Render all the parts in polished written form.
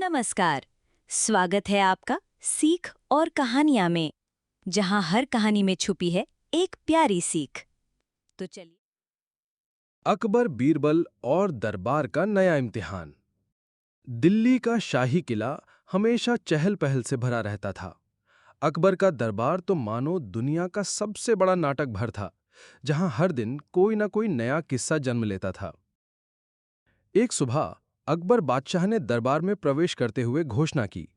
नमस्कार। स्वागत है आपका सीख और कहानियां में, जहां हर कहानी में छुपी है एक प्यारी सीख। तो चलिए। अकबर बीरबल और दरबार का नया इम्तिहान। दिल्ली का शाही किला हमेशा चहल पहल से भरा रहता था। अकबर का दरबार तो मानो दुनिया का सबसे बड़ा नाटक भर था, जहां हर दिन कोई ना कोई नया किस्सा जन्म लेता था। एक सुबह अकबर बादशाह ने दरबार में प्रवेश करते हुए घोषणा की,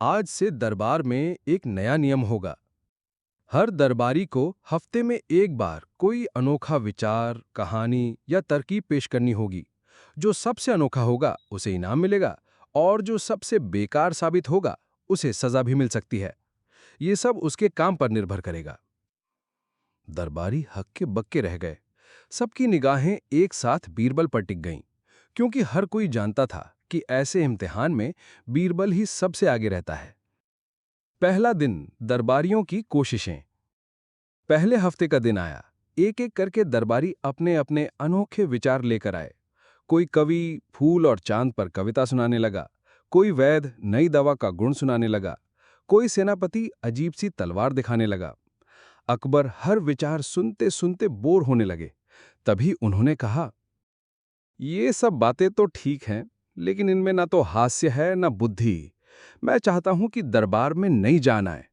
आज से दरबार में एक नया नियम होगा। हर दरबारी को हफ्ते में एक बार कोई अनोखा विचार, कहानी या तरकीब पेश करनी होगी। जो सबसे अनोखा होगा उसे इनाम मिलेगा, और जो सबसे बेकार साबित होगा उसे सजा भी मिल सकती है। ये सब उसके काम पर निर्भर करेगा। दरबारी हक्के बक्के रह गए। सबकी निगाहें एक साथ बीरबल पर टिक गईं, क्योंकि हर कोई जानता था कि ऐसे इम्तिहान में बीरबल ही सबसे आगे रहता है। पहला दिन, दरबारियों की कोशिशें। पहले हफ्ते का दिन आया। एक एक करके दरबारी अपने अपने अनोखे विचार लेकर आए। कोई कवि फूल और चांद पर कविता सुनाने लगा, कोई वैद्य नई दवा का गुण सुनाने लगा, कोई सेनापति अजीब सी तलवार दिखाने लगा। अकबर हर विचार सुनते सुनते बोर होने लगे। तभी उन्होंने कहा, ये सब बातें तो ठीक हैं, लेकिन इनमें ना तो हास्य है ना बुद्धि। मैं चाहता हूं कि दरबार में नई जान आए।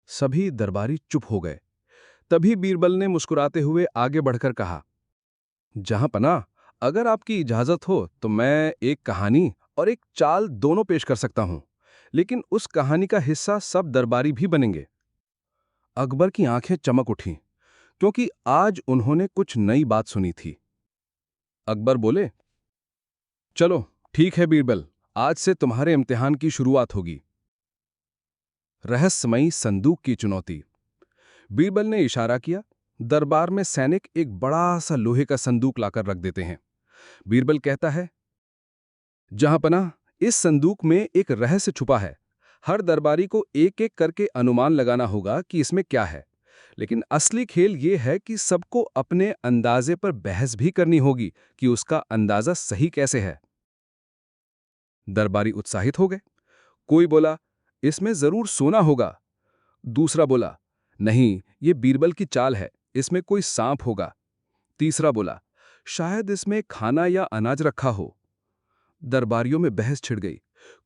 सभी दरबारी चुप हो गए। तभी बीरबल ने मुस्कुराते हुए आगे बढ़कर कहा, जहां पनाह, अगर आपकी इजाजत हो तो मैं एक कहानी और एक चाल दोनों पेश कर सकता हूं, लेकिन उस कहानी का हिस्सा सब दरबारी भी बनेंगे। अकबर की आंखें चमक उठीं, क्योंकि आज उन्होंने कुछ नई बात सुनी थी। अकबर बोले, चलो ठीक है बीरबल, आज से तुम्हारे इम्तिहान की शुरुआत होगी। रहस्यमयी संदूक की चुनौती। बीरबल ने इशारा किया। दरबार में सैनिक एक बड़ा सा लोहे का संदूक लाकर रख देते हैं। बीरबल कहता है, जहां पनाह, इस संदूक में एक रहस्य छुपा है। हर दरबारी को एक एक करके अनुमान लगाना होगा कि इसमें क्या है, लेकिन असली खेल ये है कि सबको अपने अंदाजे पर बहस भी करनी होगी कि उसका अंदाजा सही कैसे है। दरबारी उत्साहित हो गए। कोई बोला, इसमें जरूर सोना होगा। दूसरा बोला, नहीं, ये बीरबल की चाल है, इसमें कोई सांप होगा। तीसरा बोला, शायद इसमें खाना या अनाज रखा हो। दरबारियों में बहस छिड़ गई।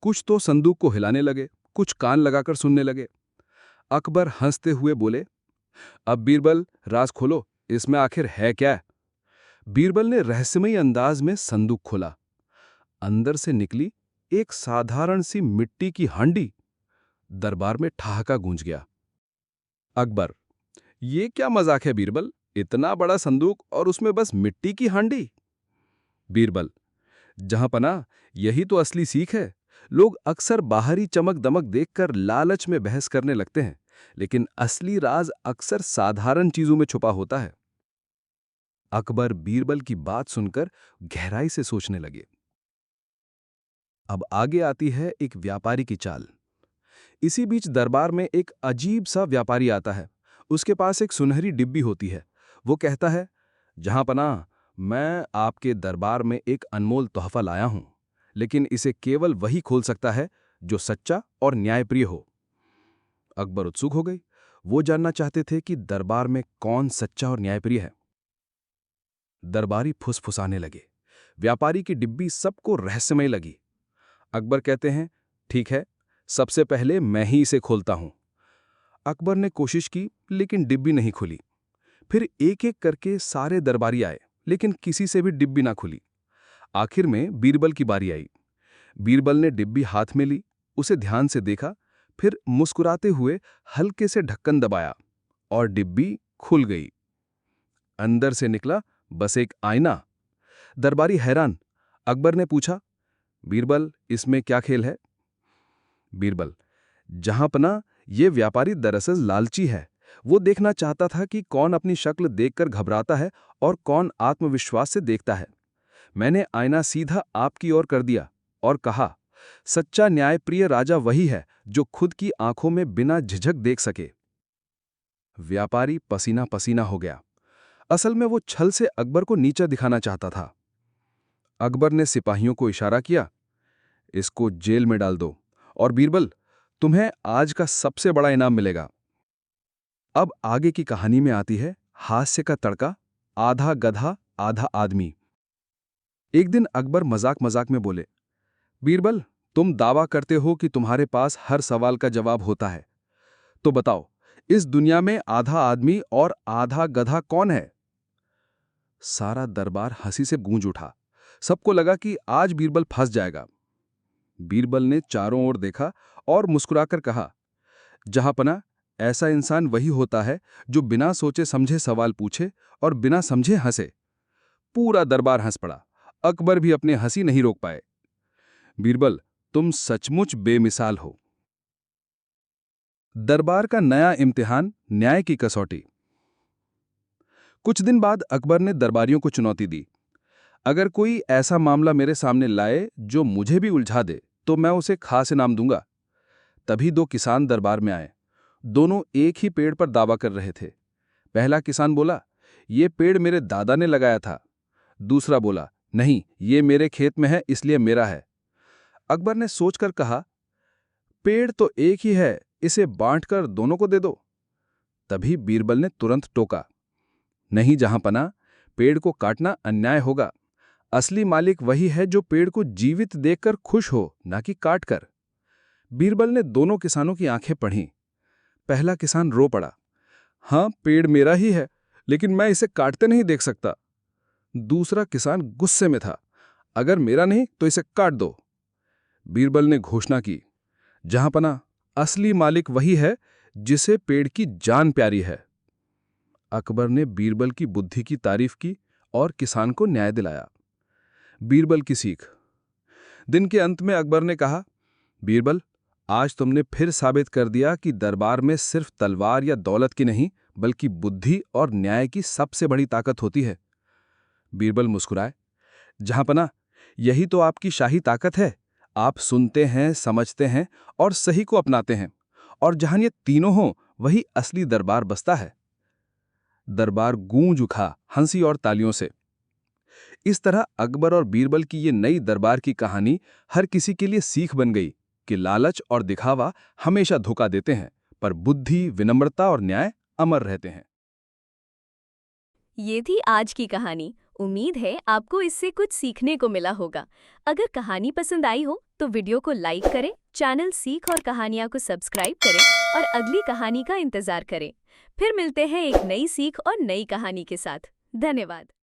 कुछ तो संदूक को हिलाने लगे, कुछ कान लगाकर सुनने लगे। अकबर हंसते हुए बोले, अब बीरबल, राज खोलो, इसमें आखिर है क्या? बीरबल ने रहस्यमयी अंदाज में संदूक खोला। अंदर से निकली एक साधारण सी मिट्टी की हांडी। दरबार में ठहाका गूंज गया। अकबर, ये क्या मजाक है बीरबल? इतना बड़ा संदूक और उसमें बस मिट्टी की हांडी? बीरबल, जहां पनाह, यही तो असली सीख है। लोग अक्सर बाहरी चमक दमक देखकर लालच में बहस करने लगते हैं, लेकिन असली राज अक्सर साधारण चीजों में छुपा होता है। अकबर बीरबल की बात सुनकर गहराई से सोचने लगे। अब आगे आती है एक व्यापारी की चाल। इसी बीच दरबार में एक अजीब सा व्यापारी आता है। उसके पास एक सुनहरी डिब्बी होती है। वो कहता है, जहां पनाह, मैं आपके दरबार में एक अनमोल तोहफा लाया हूं, लेकिन इसे केवल वही खोल सकता है जो सच्चा और न्यायप्रिय हो। अकबर उत्सुक हो गई। वो जानना चाहते थे कि दरबार में कौन सच्चा और न्यायप्रिय है। दरबारी फुसफुसाने लगे। व्यापारी की डिब्बी सबको रहस्यमय लगी। अकबर कहते हैं, ठीक है, सबसे पहले मैं ही इसे खोलता हूं। अकबर ने कोशिश की, लेकिन डिब्बी नहीं खुली। फिर एक एक करके सारे दरबारी आए, लेकिन किसी से भी डिब्बी ना खुली। आखिर में बीरबल की बारी आई। बीरबल ने डिब्बी हाथ में ली, उसे ध्यान से देखा, फिर मुस्कुराते हुए हल्के से ढक्कन दबाया और डिब्बी खुल गई। अंदर से निकला बस एक आईना। दरबारी हैरान। अकबर ने पूछा, बीरबल, इसमें क्या खेल है? बीरबल, जहां पनाह, ये व्यापारी दरअसल लालची है। वो देखना चाहता था कि कौन अपनी शक्ल देखकर घबराता है और कौन आत्मविश्वास से देखता है। मैंने आईना सीधा आपकी ओर कर दिया और कहा, सच्चा न्यायप्रिय राजा वही है जो खुद की आंखों में बिना झिझक देख सके। व्यापारी पसीना पसीना हो गया। असल में वो छल से अकबर को नीचा दिखाना चाहता था। अकबर ने सिपाहियों को इशारा किया, इसको जेल में डाल दो, और बीरबल, तुम्हें आज का सबसे बड़ा इनाम मिलेगा। अब आगे की कहानी में आती है हास्य का तड़का, आधा गधा आधा आदमी। एक दिन अकबर मजाक मजाक में बोले, बीरबल, तुम दावा करते हो कि तुम्हारे पास हर सवाल का जवाब होता है, तो बताओ, इस दुनिया में आधा आदमी और आधा गधा कौन है? सारा दरबार हंसी से गूंज उठा। सबको लगा कि आज बीरबल फंस जाएगा। बीरबल ने चारों ओर देखा और मुस्कुराकर कहा, जहांपना, ऐसा इंसान वही होता है जो बिना सोचे समझे सवाल पूछे और बिना समझे हंसे। पूरा दरबार हंस पड़ा। अकबर भी अपनी हंसी नहीं रोक पाए। बीरबल, तुम सचमुच बेमिसाल हो। दरबार का नया इम्तिहान, न्याय की कसौटी। कुछ दिन बाद अकबर ने दरबारियों को चुनौती दी, अगर कोई ऐसा मामला मेरे सामने लाए जो मुझे भी उलझा दे तो मैं उसे खास इनाम दूंगा। तभी दो किसान दरबार में आए। दोनों एक ही पेड़ पर दावा कर रहे थे। पहला किसान बोला, ये पेड़ मेरे दादा ने लगाया था। दूसरा बोला, नहीं, ये मेरे खेत में है इसलिए मेरा है। अकबर ने सोचकर कहा, पेड़ तो एक ही है, इसे बांटकर दोनों को दे दो। तभी बीरबल ने तुरंत टोका, नहीं जहांपना, पेड़ को काटना अन्याय होगा। असली मालिक वही है जो पेड़ को जीवित देखकर खुश हो, ना कि काटकर। बीरबल ने दोनों किसानों की आंखें पढ़ीं। पहला किसान रो पड़ा, हाँ, पेड़ मेरा ही है, लेकिन मैं इसे काटते नहीं देख सकता। दूसरा किसान गुस्से में था, अगर मेरा नहीं तो इसे काट दो। बीरबल ने घोषणा की, जहांपना, असली मालिक वही है जिसे पेड़ की जान प्यारी है। अकबर ने बीरबल की बुद्धि की तारीफ की और किसान को न्याय दिलाया। बीरबल की सीख। दिन के अंत में अकबर ने कहा, बीरबल, आज तुमने फिर साबित कर दिया कि दरबार में सिर्फ तलवार या दौलत की नहीं, बल्कि बुद्धि और न्याय की सबसे बड़ी ताकत होती है। बीरबल मुस्कुराए, जहांपना, यही तो आपकी शाही ताकत है। आप सुनते हैं, समझते हैं और सही को अपनाते हैं, और जहां ये तीनों हों, वही असली दरबार बसता है। दरबार गूंज उठा हंसी और तालियों से। इस तरह अकबर और बीरबल की ये नई दरबार की कहानी हर किसी के लिए सीख बन गई कि लालच और दिखावा हमेशा धोखा देते हैं, पर बुद्धि, विनम्रता और न्याय अमर रहते हैं। ये थी आज की कहानी। उम्मीद है आपको इससे कुछ सीखने को मिला होगा। अगर कहानी पसंद आई हो तो वीडियो को लाइक करें, चैनल सीख और कहानियाँ को सब्सक्राइब करें और अगली कहानी का इंतजार करें। फिर मिलते हैं एक नई सीख और नई कहानी के साथ। धन्यवाद।